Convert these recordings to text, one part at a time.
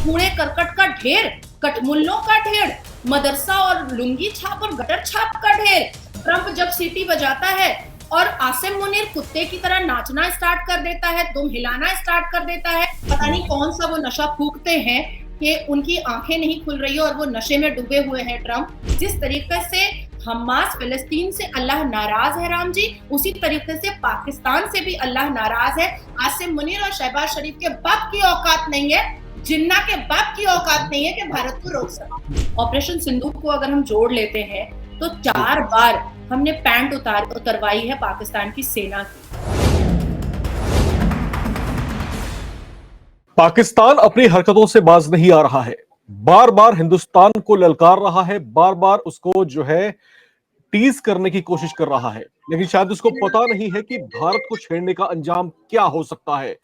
कूड़े करकट का ढेर, कठमुल्लों का ढेर, मदरसा और लुंगी छाप और गटर छाप का ढेर। ट्रंप जब सीटी बजाता है और आसिम मुनीर कुत्ते की तरह नाचना स्टार्ट कर देता है, दुम हिलाना स्टार्ट कर देता है। पता नहीं कौन सा वो नशा फूकते हैं कि उनकी आंखें नहीं खुल रही है और वो नशे में डूबे हुए हैं ट्रंप। जिस तरीके से हमास फिलिस्तीन से अल्लाह नाराज है राम जी, उसी तरीके से पाकिस्तान से भी अल्लाह नाराज है। आसिम मुनीर और शहबाज शरीफ के बाप की औकात नहीं है, जिन्ना के बाप की औकात नहीं है कि भारत को रोक सके। ऑपरेशन सिंदूर को अगर हम जोड़ लेते हैं तो 4 बार हमने पैंट उतरवाई है पाकिस्तान की सेना की। पाकिस्तान अपनी हरकतों से बाज नहीं आ रहा है, बार बार हिंदुस्तान को ललकार रहा है, बार बार उसको जो है टीज करने की कोशिश कर रहा है, लेकिन शायद उसको पता नहीं है कि भारत को छेड़ने का अंजाम क्या हो सकता है।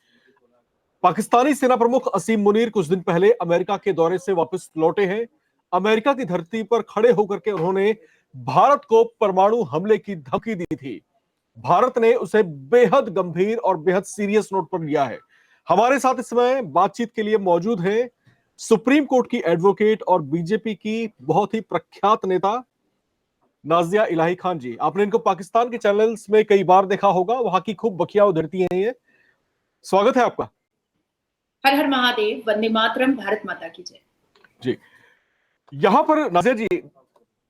पाकिस्तानी सेना प्रमुख असीम मुनीर कुछ दिन पहले अमेरिका के दौरे से वापस लौटे हैं। अमेरिका की धरती पर खड़े होकर के उन्होंने भारत को परमाणु हमले की धमकी दी थी। भारत ने उसे बेहद गंभीर और बेहद सीरियस नोट पर लिया है। हमारे साथ इस समय बातचीत के लिए मौजूद हैं सुप्रीम कोर्ट की एडवोकेट और बीजेपी की बहुत ही प्रख्यात नेता नाजिया इलाही खान जी। आपने इनको पाकिस्तान के चैनल्स में कई बार देखा होगा, वहां की खूब बखिया उधरती हैं ये। स्वागत है आपका। हर हर महादेव, वंदे मातरम, भारत माता की जय जी। यहां पर नाजिया जी,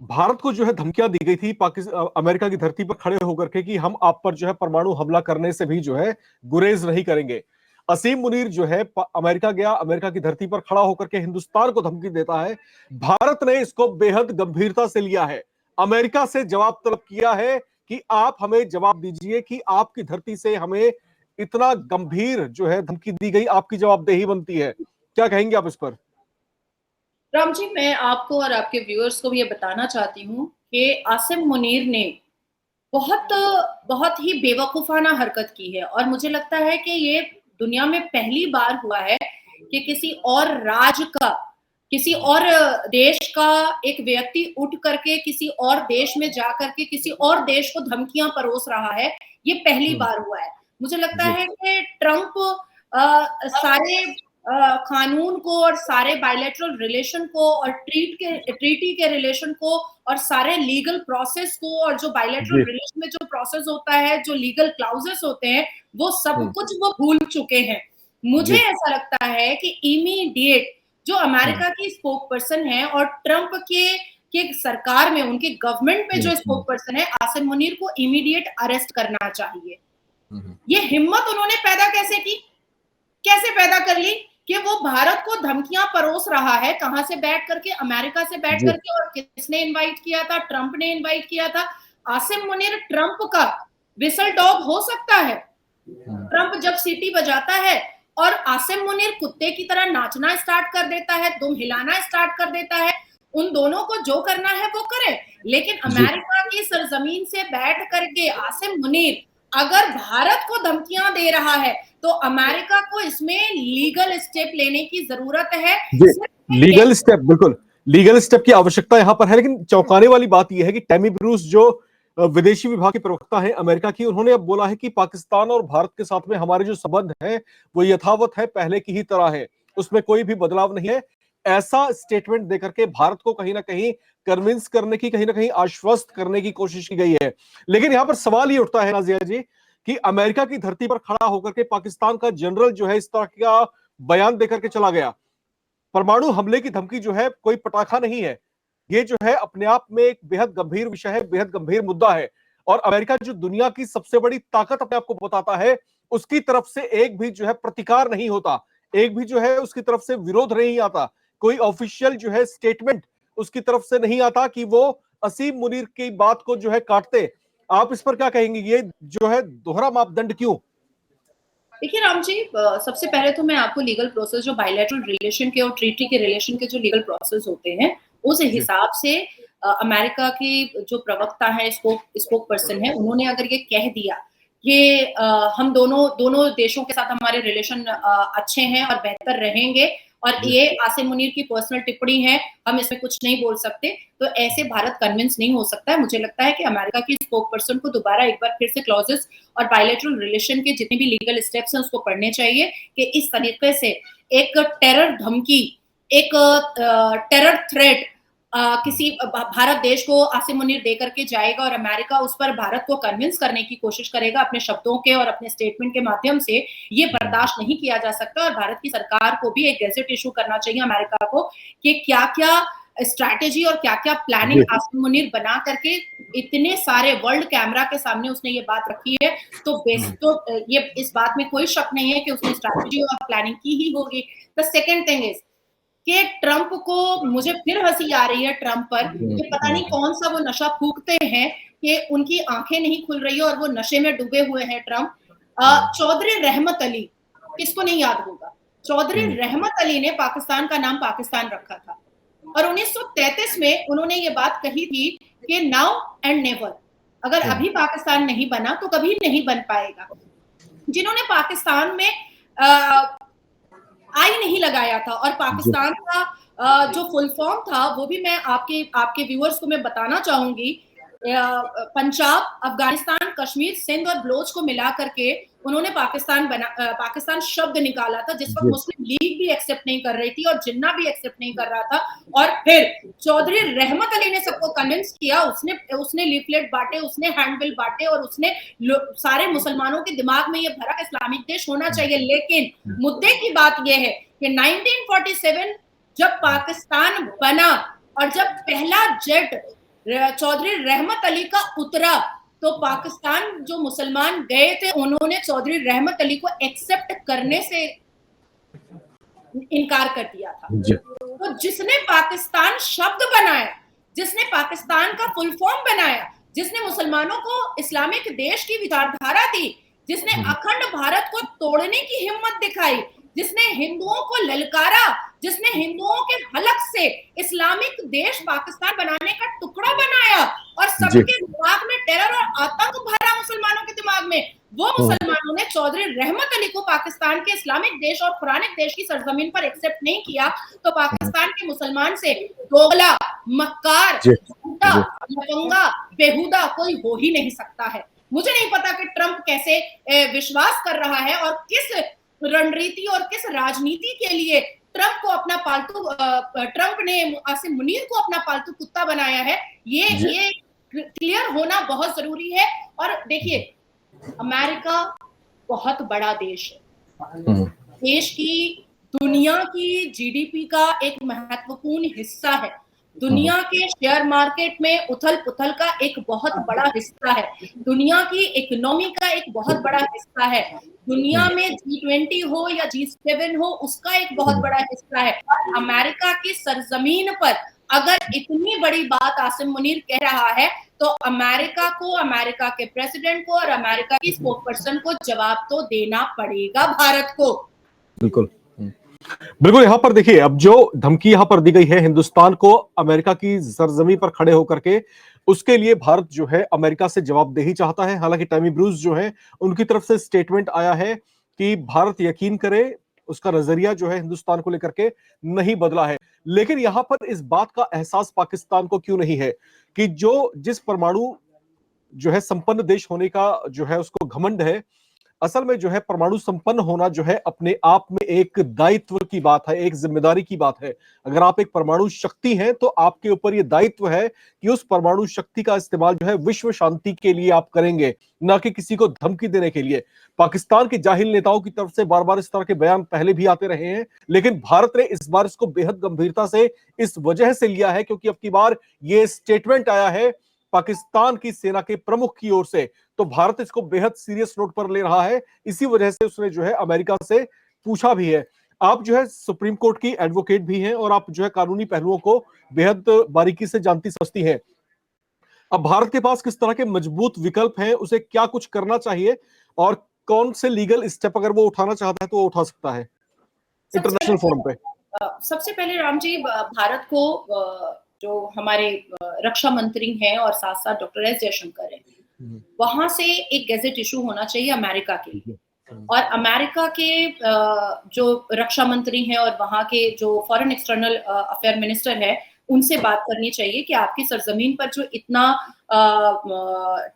भारत को जो है धमकियां दी गई थी पाकिस्तान अमेरिका की धरती पर खड़े होकर के कि हम आप पर जो है परमाणु हमला करने से भी जो है गुरेज नहीं करेंगे। असीम मुनीर जो है अमेरिका गया, अमेरिका की धरती पर खड़ा होकर के हिंदुस्तान को धमकी देता है। भारत ने इसको बेहद गंभीरता से लिया है, अमेरिका से जवाब तलब किया है कि आप हमें जवाब दीजिए कि आपकी धरती से हमें इतना गंभीर जो है धमकी दी गई, आपकी जवाबदेही बनती है। क्या कहेंगे आप इस पर? राम जी, मैं आपको और आपके व्यूअर्स को भी ये बताना चाहती हूँ कि आसिम मुनीर ने बहुत बहुत ही बेवकूफाना हरकत की है और मुझे लगता है कि ये दुनिया में पहली बार हुआ है कि किसी और राज्य का, किसी और देश का एक व्यक्ति उठ करके किसी और देश में जा करके किसी और देश को धमकियां परोस रहा है। ये पहली बार हुआ है। मुझे लगता है कि ट्रंप सारे कानून को और सारे बायलैटरल रिलेशन को और ट्रीटी के रिलेशन को और सारे लीगल प्रोसेस को और जो बायलैटरल रिलेशन में जो प्रोसेस होता है, जो लीगल क्लाउजेस होते हैं, वो सब कुछ वो भूल चुके हैं। मुझे ऐसा लगता है कि इमीडिएट जो अमेरिका की स्पोक पर्सन है और ट्रंप के सरकार में, उनके गवर्नमेंट में जो स्पोक पर्सन है, आसिम मुनीर को इमीडिएट अरेस्ट करना चाहिए। ये हिम्मत उन्होंने पैदा कैसे पैदा कर ली कि वो भारत को धमकियां परोस रहा है, कहां से बैठ करके, अमेरिका से बैठ करके, और किसने इनवाइट किया था? ट्रंप ने इनवाइट किया था। आसिम मुनीर ट्रंप का विसल डॉग हो सकता है। ट्रंप जब सीटी बजाता है और आसिम मुनीर कुत्ते की तरह नाचना स्टार्ट कर देता है, दुम हिलाना स्टार्ट कर देता है, उन दोनों को जो करना है वो करे। लेकिन अमेरिका की सरजमीन से बैठ करके आसिम मुनीर अगर भारत को धमकियां दे रहा है तो अमेरिका को इसमें लीगल स्टेप लेने की जरूरत है। लीगल स्टेप, बिल्कुल लीगल स्टेप की आवश्यकता यहां पर है। लेकिन चौंकाने वाली बात यह है कि टैमी ब्रूस जो विदेशी विभाग के प्रवक्ता है अमेरिका की, उन्होंने अब बोला है कि पाकिस्तान और भारत के साथ में हमारे जो संबंध है वो यथावत है, पहले की ही तरह है, उसमें कोई भी बदलाव नहीं है। ऐसा स्टेटमेंट देकर के भारत को कहीं ना कहीं कन्विंस करने की, कहीं ना कहीं आश्वस्त करने की कोशिश की गई है। लेकिन यहां पर सवाल ये उठता है नाजिया जी कि अमेरिका की धरती पर खड़ा होकर के पाकिस्तान का जनरल जो है इस तरह का बयान देकर के चला गया। परमाणु हमले की धमकी जो है कोई पटाखा नहीं है, ये जो है अपने आप में एक बेहद गंभीर विषय है, बेहद गंभीर मुद्दा है। और अमेरिका जो दुनिया की सबसे बड़ी ताकत अपने आप को बताता है, उसकी तरफ से एक भी जो है प्रतिकार नहीं होता, एक भी जो है उसकी तरफ से विरोध नहीं आता, कोई ऑफिशियल जो है स्टेटमेंट उसकी तरफ से नहीं आता कि वो असीम मुनीर की बात को जो है काटते। आप इस पर क्या कहेंगे? ये जो है दोहरा मापदंड क्यों? देखिए राम जी, सबसे पहले तो मैं आपको लीगल प्रोसेस, जो बायलैटरल रिलेशन के और ट्रीटी के रिलेशन के जो लीगल प्रोसेस होते हैं, उस हिसाब से अमेरिका की जो प्रवक्ता है, स्पोक पर्सन है, उन्होंने अगर ये कह दिया कि हम दोनों देशों के साथ हमारे रिलेशन अच्छे हैं और बेहतर रहेंगे और ये आसिम मुनीर की पर्सनल टिप्पणी है, हम इसमें कुछ नहीं बोल सकते, तो ऐसे भारत कन्विंस नहीं हो सकता है। मुझे लगता है कि अमेरिका की स्पोक पर्सन को दोबारा एक बार फिर से क्लॉजेस और बायलैटरल रिलेशन के जितने भी लीगल स्टेप्स हैं उसको पढ़ने चाहिए कि इस तरीके से एक टेरर धमकी एक टेरर थ्रेट किसी भारत देश को आसिम मुनीर दे करके जाएगा और अमेरिका उस पर भारत को कन्विंस करने की कोशिश करेगा अपने शब्दों के और अपने स्टेटमेंट के माध्यम से, ये बर्दाश्त नहीं किया जा सकता। और भारत की सरकार को भी एक गैजेट इशू करना चाहिए अमेरिका को कि क्या क्या स्ट्रैटेजी और क्या क्या प्लानिंग आसिम मुनीर बना करके इतने सारे वर्ल्ड कैमरा के सामने उसने ये बात रखी है। तो ये इस बात में कोई शक नहीं है कि उसने स्ट्रैटेजी और प्लानिंग की ही होगी। द सेकेंड थिंग इज कि ट्रंप को, मुझे फिर हंसी आ रही है ट्रंप पर कि पता नहीं कौन सा वो नशा फूकते हैं कि उनकी आंखें नहीं खुल रही है और वो नशे में डूबे हुए हैं ट्रंप। चौधरी रहमत अली, किसको नहीं याद होगा, चौधरी रहमत अली ने पाकिस्तान का नाम पाकिस्तान रखा था और 1933 में उन्होंने ये बात कही थी कि नाउ एंड नेवर, अगर अभी पाकिस्तान नहीं बना तो कभी नहीं बन पाएगा। जिन्होंने पाकिस्तान में आई नहीं लगाया था और पाकिस्तान का जो फुल फॉर्म था वो भी मैं आपके व्यूअर्स को मैं बताना चाहूंगी। पंजाब, अफगानिस्तान, कश्मीर, सिंध और बलोच को मिला करके उन्होंने पाकिस्तान शब्द निकाला था, जिस वक्त मुस्लिम लीग भी एक्सेप्ट नहीं कर रही थी और जिन्ना भी एक्सेप्ट नहीं कर रहा था। और फिर चौधरी रहमत अली ने सबको कन्विंस किया, उसने लीफलेट बांटे, उसने हैंडबिल बांटे और उसने सारे मुसलमानों के दिमाग में ये भरा कि इस्लामिक देश होना चाहिए। लेकिन मुद्दे की बात यह है कि 1947 जब पाकिस्तान बना और जब पहला जेट चौधरी रहमत अली का उतरा तो पाकिस्तान जो मुसलमान गए थे उन्होंने चौधरी रहमत अली को एक्सेप्ट करने से इनकार कर दिया था। तो जिसने पाकिस्तान शब्द बनाया, जिसने पाकिस्तान का फुल फॉर्म बनाया, जिसने मुसलमानों को इस्लामिक देश की विचारधारा दी, जिसने अखंड भारत को तोड़ने की हिम्मत दिखाई, जिसने हिंदुओं को ललकारा, जिसने हिंदुओं के हलक से इस्लामिक देश पाकिस्तान बनाने का टुकड़ा बनाया और सबके दिमाग में टेरर और आतंक भरा मुसलमानों के दिमाग में, वो मुसलमानों ने चौधरी रहमत अली को पाकिस्तान के इस्लामिक देश और पुराने देश की सरजमीन पर एक्सेप्ट नहीं किया। तो पाकिस्तान के मुसलमान से दोगला, मक्कार, झूठा, लफंगा, बेहुदा कोई हो ही नहीं सकता है। मुझे नहीं पता कि ट्रंप कैसे विश्वास कर रहा है और किस रणनीति और किस राजनीति के लिए ट्रंप ने आसिम मुनीर को अपना पालतू कुत्ता बनाया है। ये क्लियर होना बहुत जरूरी है। और देखिए, अमेरिका बहुत बड़ा देश है, देश की, दुनिया की जीडीपी का एक महत्वपूर्ण हिस्सा है, दुनिया के शेयर मार्केट में उथल पुथल का एक बहुत बड़ा हिस्सा है, दुनिया की इकोनॉमी का एक बहुत बड़ा हिस्सा है, दुनिया में G20 हो या G7 हो उसका एक बहुत बड़ा हिस्सा है। अमेरिका की सरजमीन पर अगर इतनी बड़ी बात आसिम मुनीर कह रहा है तो अमेरिका को, अमेरिका के प्रेसिडेंट को और अमेरिका की स्पोक्सपर्सन को जवाब तो देना पड़ेगा भारत को। बिल्कुल बिल्कुल। यहाँ पर देखिए, अब जो धमकी यहाँ पर दी गई है हिंदुस्तान को अमेरिका की सरजमी पर खड़े होकर के, उसके लिए भारत जो है अमेरिका से जवाबदेही चाहता है। हालांकि टैमी ब्रूस जो है उनकी तरफ से स्टेटमेंट आया है कि भारत यकीन करे, उसका नजरिया जो है हिंदुस्तान को लेकर के नहीं बदला है। लेकिन यहां पर इस बात का एहसास पाकिस्तान को क्यों नहीं है कि जिस परमाणु जो है संपन्न देश होने का जो है उसको घमंड है, असल में जो है परमाणु संपन्न होना जो है अपने आप में एक दायित्व की बात है, एक जिम्मेदारी की बात है। अगर आप एक परमाणु शक्ति हैं तो आपके ऊपर यह दायित्व है कि उस परमाणु शक्ति का इस्तेमाल जो है विश्व शांति के लिए आप करेंगे, ना कि किसी को धमकी देने के लिए। पाकिस्तान के जाहिल नेताओं की तरफ से बार बार इस तरह के बयान पहले भी आते रहे हैं, लेकिन भारत ने इस बार इसको बेहद गंभीरता से इस वजह से लिया है क्योंकि अब की बार यह स्टेटमेंट आया है पाकिस्तान की सेना के प्रमुख की ओर से, तो भारत इसको बेहद सीरियस नोट पर ले रहा है। इसी वजह से उसने जो है अमेरिका से पूछा भी है। आप जो है सुप्रीम कोर्ट की एडवोकेट भी हैं और आप जो है कानूनी पहलुओं को बेहद बारीकी से जानती समझती हैं। अब भारत के पास किस तरह के मजबूत विकल्प हैं, उसे क्या कुछ करना चाहिए और कौन से लीगल स्टेप अगर वो उठाना चाहता है तो वो उठा सकता है इंटरनेशनल फोरम पे? सबसे पहले राम जी, भारत को जो हमारे रक्षा मंत्री हैं और साथ साथ डॉक्टर एस जयशंकर हैं, वहां से एक गैजेट इशू होना चाहिए अमेरिका के लिए। और अमेरिका के जो रक्षा मंत्री हैं और वहां के जो फॉरेन एक्सटर्नल अफेयर मिनिस्टर है, उनसे बात करनी चाहिए कि आपकी सरजमीन पर जो इतना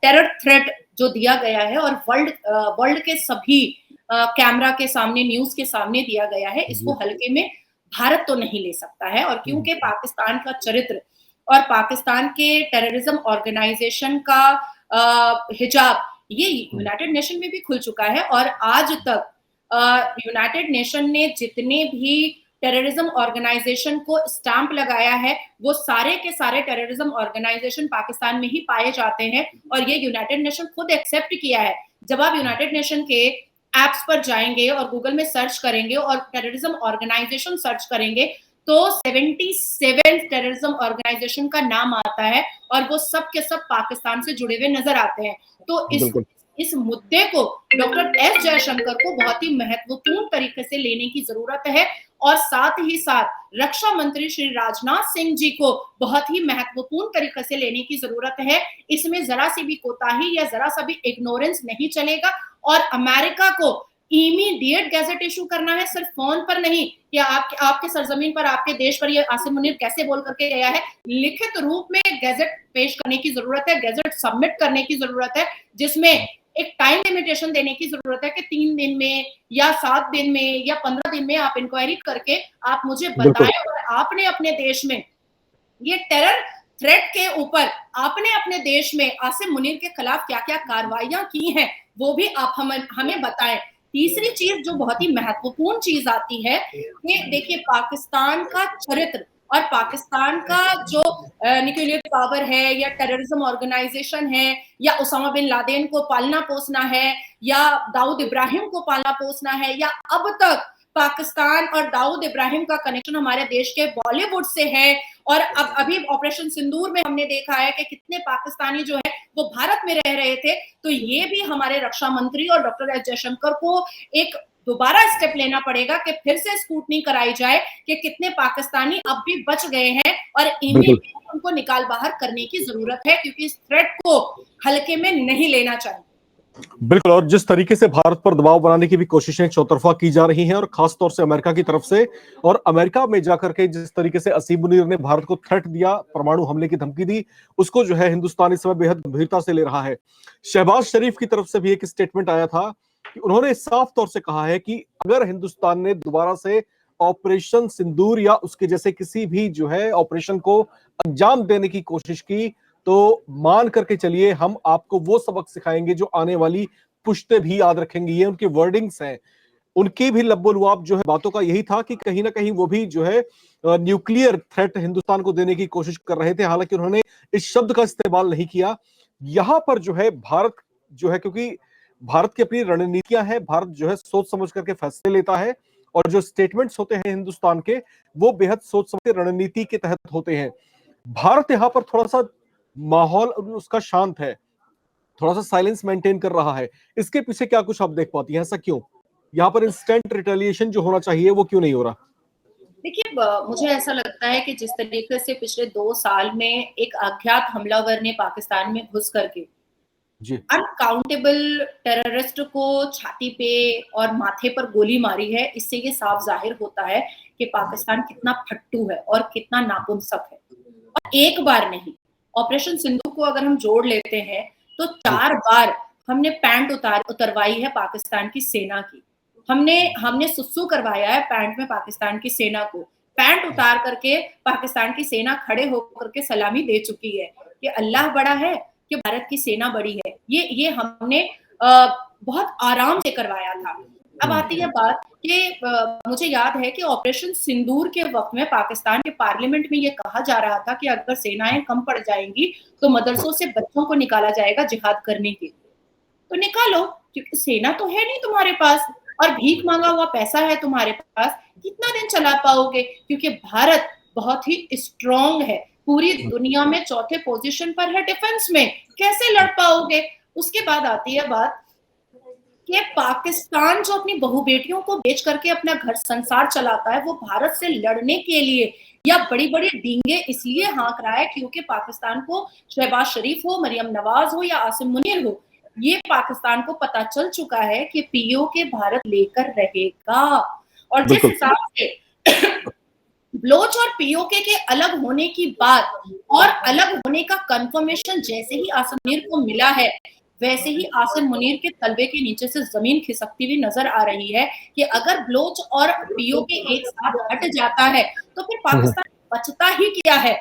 टेरर थ्रेट जो दिया गया है और वर्ल्ड के सभी कैमरा के सामने, न्यूज के सामने दिया गया है, इसको हल्के में भारत तो नहीं ले सकता है। और क्योंकि पाकिस्तान का चरित्र और पाकिस्तान के टेररिज्म ऑर्गेनाइजेशन का हिजाब ये यूनाइटेड नेशन में भी खुल चुका है, और आज तक यूनाइटेड नेशन ने जितने भी टेररिज्म ऑर्गेनाइजेशन को स्टैंप लगाया है वो सारे के सारे टेररिज्म ऑर्गेनाइजेशन पाकिस्तान में ही पाए जाते हैं, और ये यूनाइटेड नेशन खुद एक्सेप्ट किया है। जब आप यूनाइटेड नेशन के एप्स पर जाएंगे और गूगल में सर्च करेंगे और टेररिज्म ऑर्गेनाइजेशन सर्च करेंगे तो 77 टेररिज्म ऑर्गेनाइजेशन का नाम आता है, और वो सब के सब पाकिस्तान से जुड़े हुए नजर आते हैं। तो इस मुद्दे को डॉक्टर एस जयशंकर को बहुत ही महत्वपूर्ण तरीके से लेने की जरूरत है, और साथ ही साथ रक्षा मंत्री श्री राजनाथ सिंह जी को बहुत ही महत्वपूर्ण तरीके से लेने की जरूरत है। इसमें जरा सी भी कोताही या जरा सा भी इग्नोरेंस नहीं चलेगा, और अमेरिका को इमीडिएट गैजेट इशू करना है, सिर्फ फोन पर नहीं कि आपके सरजमीन पर, आपके देश पर ये आसिम मुनीर कैसे बोल करके गया है, लिखित रूप में गैजेट पेश करने की जरूरत है, गैजेट सबमिट करने की जरूरत है, जिसमें एक टाइम लिमिटेशन देने की जरूरत है कि 3 दिन में या 7 दिन में या 15 दिन में आप इंक्वायरी करके आप मुझे बताएं, और आपने अपने देश में ये टेरर थ्रेट के ऊपर आपने अपने देश में आसिम मुनीर के खिलाफ क्या क्या कार्रवाइयां की हैं वो भी आप हमें बताएं। तीसरी चीज जो बहुत ही महत्वपूर्ण चीज आती है कि देखिए पाकिस्तान का चरित्र और पाकिस्तान का जो न्यूक्लियर पावर है या टेररिज्म ऑर्गेनाइजेशन है या उसामा बिन लादेन को पालना पोसना है या दाऊद इब्राहिम को पालना पोसना है, या अब तक पाकिस्तान और दाऊद इब्राहिम का कनेक्शन हमारे देश के बॉलीवुड से है, और अब अभी ऑपरेशन सिंदूर में हमने देखा है कि कितने पाकिस्तानी जो है वो भारत में रह रहे थे। तो ये भी हमारे रक्षा मंत्री और डॉक्टर एस जयशंकर को एक दोबारा स्टेप लेना पड़ेगा कि फिर से स्क्रूटनी कराई जाए कि कितने पाकिस्तानी अब भी बच गए हैं, और इमीडिएट उनको निकाल बाहर करने की जरूरत है, क्योंकि इस थ्रेट को हल्के में नहीं लेना चाहिए। बिल्कुल, और जिस तरीके से भारत पर दबाव बनाने की भी कोशिशें चौतरफा की जा रही हैं, और खासतौर से अमेरिका की तरफ से, और अमेरिका में जाकर के जिस तरीके से आसिम मुनीर ने भारत को थ्रेट दिया, परमाणु हमले की धमकी दी, उसको जो है हिंदुस्तान इस समय बेहद गंभीरता से ले रहा है। शहबाज शरीफ की तरफ से भी एक स्टेटमेंट आया था कि उन्होंने साफ तौर से कहा है कि अगर हिंदुस्तान ने दोबारा से ऑपरेशन सिंदूर या उसके जैसे किसी भी जो है ऑपरेशन को अंजाम देने की कोशिश की तो मान करके चलिए हम आपको वो सबक सिखाएंगे जो आने वाली पुश्तें भी याद रखेंगी। ये उनके वर्डिंग्स हैं। उनकी भी लब्बो-लुआब जो है बातों का यही था कि कहीं ना कहीं वो भी जो है न्यूक्लियर थ्रेट हिंदुस्तान को देने की कोशिश कर रहे थे। हालांकि उन्होंने इस शब्द का इस्तेमाल नहीं किया। यहां पर जो है भारत जो है, क्योंकि भारत की अपनी रणनीतियां हैं, भारत जो है सोच समझ करके फैसले लेता है, और जो स्टेटमेंट्स होते हैं हिंदुस्तान के वो बेहद सोच समझ के रणनीति के तहत होते हैं। भारत यहां पर थोड़ा सा माहौल उसका शांत है, थोड़ा सा साइलेंस मेंटेन कर रहा है। इसके पीछे क्या कुछ आप देख पाती हैं? ऐसा क्यों? यहाँ पर इंस्टेंट रिटेलिएशन जो होना चाहिए वो क्यों नहीं हो रहा? देखिए, मुझे ऐसा लगता है कि जिस तरीके से पिछले 2 साल में एक अज्ञात हमलावर ने पाकिस्तान में घुस करके अनकाउंटेबल टेररिस्ट को छाती पे और माथे पर गोली मारी है, इससे ये साफ जाहिर होता है कि पाकिस्तान कितना फट्टू है और कितना नापुंसक है। और एक बार नहीं, ऑपरेशन सिंदूर को अगर हम जोड़ लेते हैं तो 4 बार हमने पैंट उतरवाई है पाकिस्तान की सेना की। हमने सुसु करवाया है पैंट में पाकिस्तान की सेना को। पैंट उतार करके पाकिस्तान की सेना खड़े होकर के सलामी दे चुकी है कि अल्लाह बड़ा है, कि भारत की सेना बड़ी है। ये हमने बहुत आराम से करवाया था। अब आती है बात कि मुझे याद है कि ऑपरेशन सिंदूर के वक्त में पाकिस्तान के पार्लियामेंट में ये कहा जा रहा था कि अगर सेनाएं कम पड़ जाएंगी तो मदरसों से बच्चों को निकाला जाएगा जिहाद करने के। तो निकालो, क्योंकि सेना तो है नहीं तुम्हारे पास और भीख मांगा हुआ पैसा है तुम्हारे पास, कितना दिन चला पाओगे? क्योंकि भारत बहुत ही स्ट्रॉन्ग है, पूरी दुनिया में 4थे पोजीशन पर है डिफेंस में, कैसे लड़ पाओगे? उसके बाद आती है बात कि पाकिस्तान जो अपनी बहू बेटियों को बेच करके अपना घर संसार चलाता है, वो भारत से लड़ने के लिए या बड़ी बड़ी डींगे इसलिए हाँक रहा है क्योंकि पाकिस्तान को शहबाज शरीफ हो, मरियम नवाज हो या आसिम मुनीर हो, ये पाकिस्तान को पता चल चुका है कि पीओके भारत लेकर रहेगा। और जिस हिसाब से बलोच और पीओके के अलग होने की बात और अलग होने का कंफर्मेशन जैसे ही आसिम मुनीर को मिला है, वैसे ही आसिम मुनीर के तलवे के नीचे से जमीन खिसकती हुई नजर आ रही है कि अगर बलोच और पीओके एक साथ हट जाता है तो फिर पाकिस्तान बचता ही क्या है,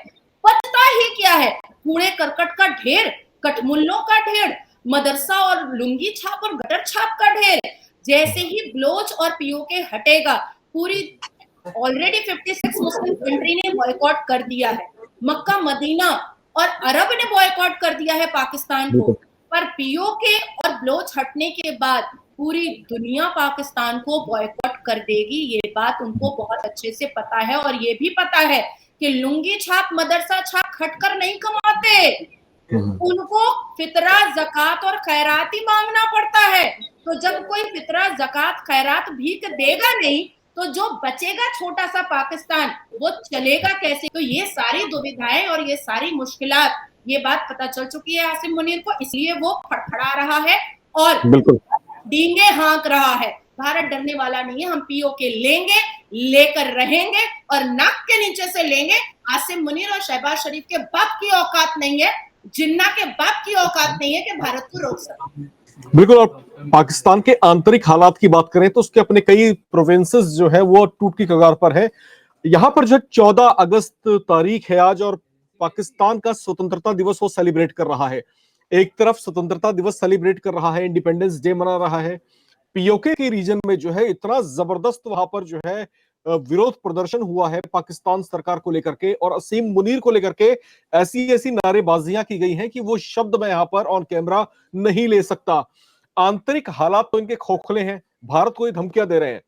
बचता ही क्या है? कूड़े करकट का ढेर, कठमुल्लों का ढेर, मदरसा और लुंगी छाप और गटर छाप का ढेर। जैसे ही बलोच और पीओके हटेगा, पूरी ऑलरेडी 56 मुस्लिम कंट्री ने बॉयकॉट कर दिया है, मक्का मदीना और अरब ने बॉयकॉट कर दिया है पाकिस्तान को, पर पीओके और बलोच हटने के बाद पूरी दुनिया पाकिस्तान को बॉयकॉट कर देगी। ये बात उनको बहुत अच्छे से पता है और ये भी पता है कि लुंगी छाप मदरसा छाप खटकर नहीं कमाते, उनको फितरा ज़कात और खैरात ही मांगना पड़ता है। तो जब कोई फितरा ज़कात खैरात भीख देगा नहीं तो जो बचेगा छोटा सा पाकिस्तान वो चलेगा कैसे? तो ये सारी दुविधाएं और ये सारी मुश्किलात, ये बात पता चल चुकी है आसिम मुनीर को, इसलिए वो फड़फड़ा रहा है और डींगे हाँक रहा है। भारत डरने वाला नहीं है, हम पीओके लेंगे, लेकर रहेंगे और नाक के नीचे से लेंगे। आसिम मुनीर और शहबाज शरीफ के बाप की औकात नहीं है, जिन्ना के बाप की औकात नहीं है कि भारत को रोक सके। बिल्कुल। और पाकिस्तान के आंतरिक हालात की बात करें तो उसके अपने कई प्रोविंसेस जो है वो टूट की कगार पर है। यहाँ पर जो 14 अगस्त तारीख है आज और पाकिस्तान का स्वतंत्रता दिवस वो सेलिब्रेट कर रहा है। एक तरफ स्वतंत्रता दिवस सेलिब्रेट कर रहा है, इंडिपेंडेंस डे मना रहा है, पीओके के रीजन में जो है इतना जबरदस्त वहां पर जो है विरोध प्रदर्शन हुआ है पाकिस्तान सरकार को लेकर के और आसिम मुनीर को लेकर के ऐसी ऐसी नारेबाजियां की गई हैं कि वो शब्द मैं यहां पर ऑन कैमरा नहीं ले सकता। आंतरिक हालात तो इनके खोखले हैं, भारत को ये धमकियां दे रहे हैं।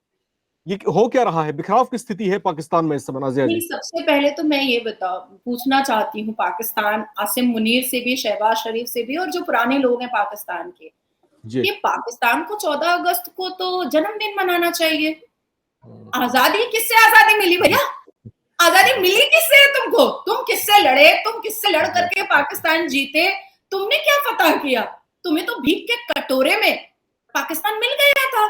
ये हो क्या रहा है, बिखराव की स्थिति है पाकिस्तान में इस समय? नाज़िया जी, सबसे पहले तो मैं ये पूछना चाहती हूँ पाकिस्तान, आसिम मुनीर से भी, शहबाज शरीफ से भी और जो पुराने लोग हैं पाकिस्तान के, कि पाकिस्तान को 14 अगस्त को तो जन्मदिन मनाना चाहिए। आजादी किससे आजादी मिली भैया? आजादी मिली किससे तुमको? तुम किससे लड़े? तुम किससे लड़ करके पाकिस्तान जीते? तुमने क्या फतह किया? तुम्हें तो भीख के कटोरे में पाकिस्तान मिल गया था।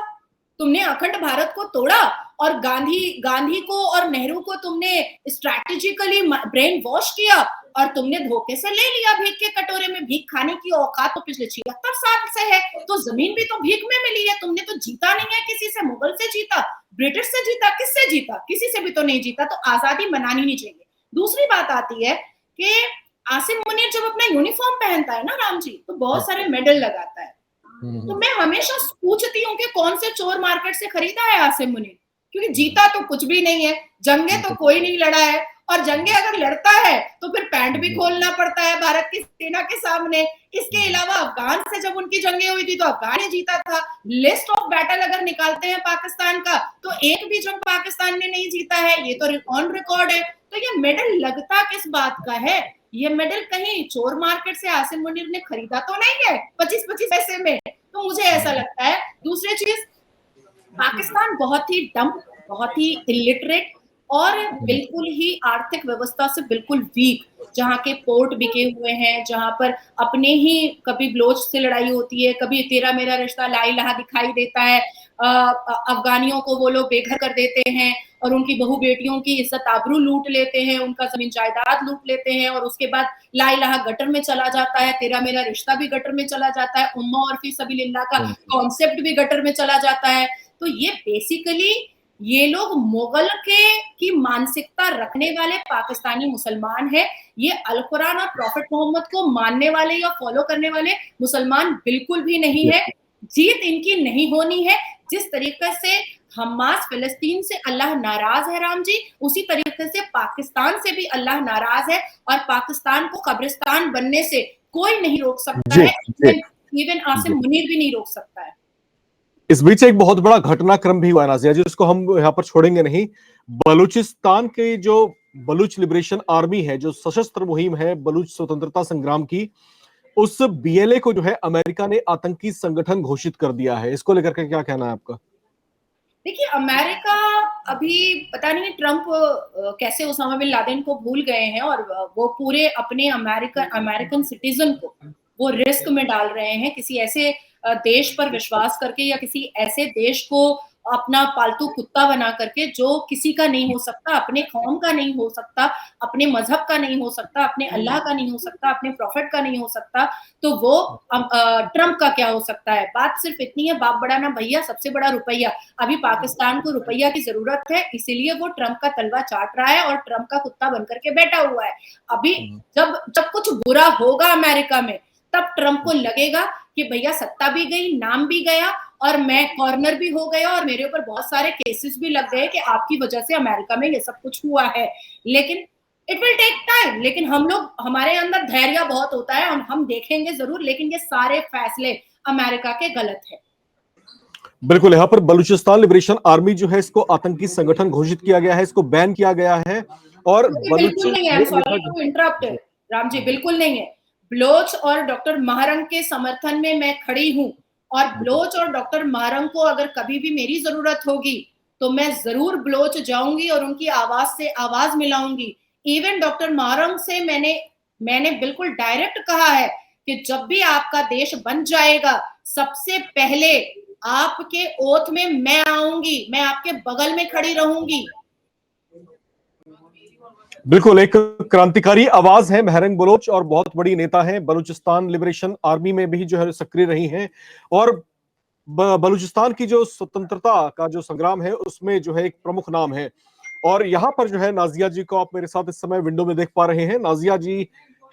तुमने अखंड भारत को तोड़ा और गांधी को और नेहरू को तुमने स्ट्रैटेजिकली ब्रेन वॉश किया और तुमने धोखे से ले लिया भीख के कटोरे में। भीख खाने की औकात तो पिछले 76 साल से है, तो जमीन भी तो भीख में मिली है। तुमने तो जीता नहीं है किसी से, मुगल से जीता, ब्रिटिश से जीता, किससे जीता? किसी से भी तो नहीं जीता। तो आजादी मनानी नहीं चाहिए। दूसरी बात आती है कि आसिम मुनीर जब अपना यूनिफॉर्म पहनता है ना राम जी, तो बहुत सारे मेडल लगाता है। तो मैं हमेशा पूछती हूँ कि कौन से चोर मार्केट से खरीदा है आसिम मुनीर, क्योंकि जीता तो कुछ भी नहीं है, जंगे तो कोई नहीं लड़ा है, और जंगे अगर लड़ता है तो फिर पैंट भी खोलना पड़ता है भारत की सेना के सामने। इसके अलावा अफगान से जब उनकी जंगे हुई थी तो अफगान ने जीता था। लिस्ट ऑफ बैटल अगर निकालते हैं पाकिस्तान का तो एक भी जंग पाकिस्तान ने नहीं जीता है, ये तो ऑन रिकॉर्ड है। तो ये मेडल लगता किस बात का है? ये मेडल कहीं चोर मार्केट से आसिम मुनीर ने खरीदा तो नहीं है 25-25 पैसे में? तो मुझे ऐसा लगता है। दूसरी चीज, पाकिस्तान बहुत ही डम, बहुत ही इलिटरेट और बिल्कुल ही आर्थिक व्यवस्था से बिल्कुल वीक, जहाँ के पोर्ट बिके हुए हैं, जहाँ पर अपने ही कभी बलोच से लड़ाई होती है, कभी तेरा मेरा रिश्ता ला इलाहा दिखाई देता है, अफगानियों को वो लोग बेघर कर देते हैं और उनकी बहू बेटियों की इज्जत आबरू लूट लेते हैं, उनका जमीन जायदाद लूट लेते हैं और उसके बाद ला इलाहा गटर में चला जाता है, तेरा मेरा रिश्ता भी गटर में चला जाता है, उम्मा और फी सबिलिल्लाह का कॉन्सेप्ट भी गटर में चला जाता है। तो ये बेसिकली ये लोग मुगल की मानसिकता रखने वाले पाकिस्तानी मुसलमान है। ये अल कुरान और प्रॉफिट मोहम्मद को मानने वाले या फॉलो करने वाले मुसलमान बिल्कुल भी नहीं है। जीत इनकी नहीं होनी है। जिस तरीके से हमास फिलिस्तीन से अल्लाह नाराज है राम जी, उसी तरीके से पाकिस्तान से भी अल्लाह नाराज है और पाकिस्तान को कब्रिस्तान बनने से कोई नहीं रोक सकता है, इवन आसिम मुनीर भी नहीं रोक सकता है। इस बीच एक बहुत बड़ा घटनाक्रम भी हुआ है नाज़िया जी, जिसको हम यहाँ पर छोड़ेंगे नहीं। बलूचिस्तान के जो बलूच लिबरेशन आर्मी है, जो सशस्त्र मुहिम है बलूच स्वतंत्रता संग्राम की, उस बीएलए को जो है अमेरिका ने आतंकी संगठन घोषित कर दिया है। इसको लेकर के क्या कहना है आपका? देखिए, अमेरिका अभी पता नहीं ट्रंप कैसे उसामा बिन लादेन को भूल गए हैं और वो पूरे अपने अमेरिकन सिटीजन को वो रिस्क में डाल रहे हैं किसी ऐसे देश पर विश्वास करके या किसी ऐसे देश को अपना पालतू कुत्ता बना करके, जो किसी का नहीं हो सकता, अपने कौम का नहीं हो सकता, अपने मजहब का नहीं हो सकता, अपने अल्लाह का नहीं हो सकता, अपने प्रॉफिट का नहीं हो सकता, तो वो ट्रंप का क्या हो सकता है। बात सिर्फ इतनी है, बाप बड़ा ना भैया, सबसे बड़ा रुपया। अभी पाकिस्तान को रुपया की जरूरत है, इसीलिए वो ट्रंप का तलवा चाट रहा है और ट्रंप का कुत्ता बनकर के बैठा हुआ है। अभी जब जब कुछ बुरा होगा अमेरिका में, तब ट्रंप को लगेगा कि भैया सत्ता भी गई, नाम भी गया, और मैं कॉर्नर भी हो गया, और मेरे ऊपर बहुत सारे केसेस भी लग गए कि आपकी वजह से अमेरिका में ये सब कुछ हुआ है। लेकिन इट विल टेक टाइम। लेकिन हम लोग, हमारे अंदर धैर्य बहुत होता है और हम देखेंगे जरूर, लेकिन ये सारे फैसले अमेरिका के गलत है। बिल्कुल, यहाँ पर बलूचिस्तान लिबरेशन आर्मी जो है, इसको आतंकी संगठन घोषित किया गया है, इसको बैन किया गया है। और बिल्कुल नहीं है, sorry to interrupt Ram ji, बिल्कुल नहीं है। बलोच और डॉक्टर महरंग के समर्थन में मैं खड़ी हूँ, और बलोच और डॉक्टर महरंग को अगर कभी भी मेरी जरूरत होगी तो मैं जरूर बलोच जाऊंगी और उनकी आवाज से आवाज मिलाऊंगी। इवन डॉक्टर महरंग से मैंने बिल्कुल डायरेक्ट कहा है कि जब भी आपका देश बन जाएगा, सबसे पहले आपके ओथ में मैं आऊंगी, मैं आपके बगल में खड़ी रहूंगी। बिल्कुल, एक क्रांतिकारी आवाज है महरंग बलोच, और बहुत बड़ी नेता है, बलूचिस्तान लिबरेशन आर्मी में भी जो है सक्रिय रही हैं, और बलूचिस्तान की जो स्वतंत्रता का जो संग्राम है उसमें जो है एक प्रमुख नाम है। और यहाँ पर जो है नाजिया जी को आप मेरे साथ इस समय विंडो में देख पा रहे हैं। नाजिया जी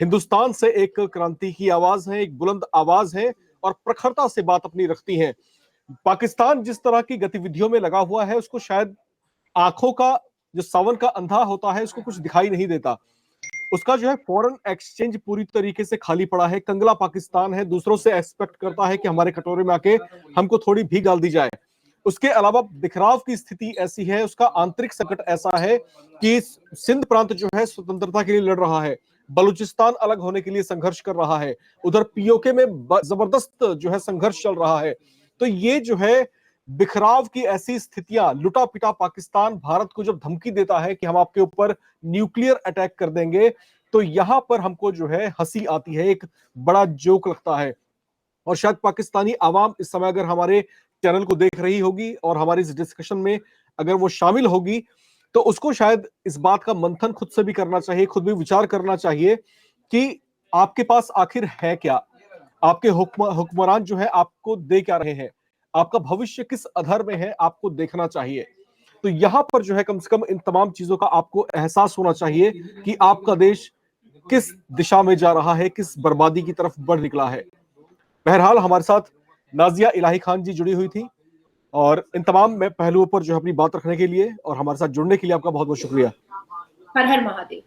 हिंदुस्तान से एक क्रांति की आवाज है, एक बुलंद आवाज है, और प्रखरता से बात अपनी रखती हैं। पाकिस्तान जिस तरह की गतिविधियों में लगा हुआ है, उसको शायद आंखों का जो सावन का अंधा होता है, उसको कुछ दिखाई नहीं देता। उसका जो है फॉरेन एक्सचेंज पूरी तरीके से खाली पड़ा है। कंगला पाकिस्तान है, दूसरों से एक्सपेक्ट करता है कि हमारे कटोरे में आके हमको थोड़ी भीख डाल दी जाए। उसके अलावा बिखराव की स्थिति ऐसी है, उसका आंतरिक संकट ऐसा है कि सिंध प्रांत जो है स्वतंत्रता के लिए लड़ रहा है, बलूचिस्तान अलग होने के लिए संघर्ष कर रहा है, उधर पीओके में जबरदस्त जो है संघर्ष चल रहा है। तो ये जो है बिखराव की ऐसी स्थितियां, लुटा पिटा पाकिस्तान भारत को जब धमकी देता है कि हम आपके ऊपर न्यूक्लियर अटैक कर देंगे, तो यहां पर हमको जो है हंसी आती है, एक बड़ा जोक लगता है। और शायद पाकिस्तानी आवाम इस समय अगर हमारे चैनल को देख रही होगी और हमारी इस डिस्कशन में अगर वो शामिल होगी, तो उसको शायद इस बात का मंथन खुद से भी करना चाहिए, खुद भी विचार करना चाहिए कि आपके पास आखिर है क्या, आपके हुक्मरान जो है आपको दे क्या रहे हैं, आपका भविष्य किस अधर में है, आपको देखना चाहिए। तो यहां पर जो है कम से कम इन तमाम चीजों का आपको एहसास होना चाहिए कि आपका देश किस दिशा में जा रहा है, किस बर्बादी की तरफ बढ़ निकला है। बहरहाल हमारे साथ नाजिया इलाही खान जी जुड़ी हुई थी, और इन तमाम पहलुओं पर जो है अपनी बात रखने के लिए और हमारे साथ जुड़ने के लिए आपका बहुत बहुत शुक्रिया। हर हर महादेव।